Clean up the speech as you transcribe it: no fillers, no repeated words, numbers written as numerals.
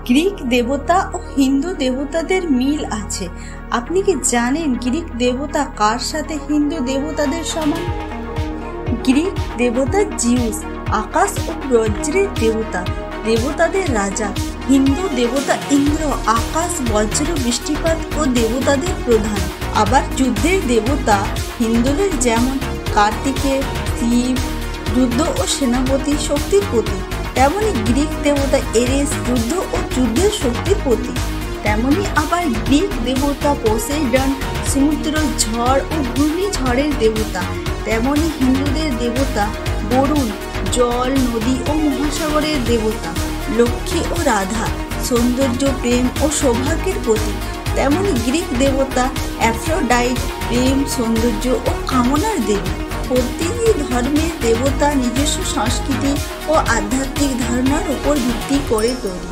Greek দেবতা ও হিন্দু দেবতাদের মিল আছে। আপনি কি জানেন গ্রিক দেবতা কার সাথে হিন্দু দেবতাদের সমান? গ্রিক দেবতা জিউস আকাশ ও বজ্রের দেবতা, দেবতাদের রাজা। হিন্দু দেবতা ইন্দ্র আকাশ, বজ্র, বৃষ্টিপাত ও দেবতাদের প্রধান। আবার যুদ্ধের দেবতা হিন্দুদের যেমন কার্তিকেয়, শিব যুদ্ধ ও সেনাপতি শক্তির প্রতীক, তেমনি গ্রিক দেবতা এরেস যুদ্ধ ও যুদ্ধের শক্তির প্রতীক। তেমনি আবার গ্রিক দেবতা পোসেইডন সমুদ্র, ঝড় ও ঘূর্ণিঝড়ের দেবতা। তেমনি হিন্দুদের দেবতা বরুণ জল, নদী ও মহাসাগরের দেবতা। লক্ষ্মী ও রাধা সৌন্দর্য, প্রেম ও সৌভাগ্যের প্রতীক। তেমনি গ্রিক দেবতা অ্যাফ্রোডাইট প্রেম, সৌন্দর্য ও কামনার দেবী। প্রতিটি ধর্মের দেবতা নিজস্ব সংস্কৃতি ও আধ্যাত্মিক ধারণার উপর ভিত্তি করে তৈরি।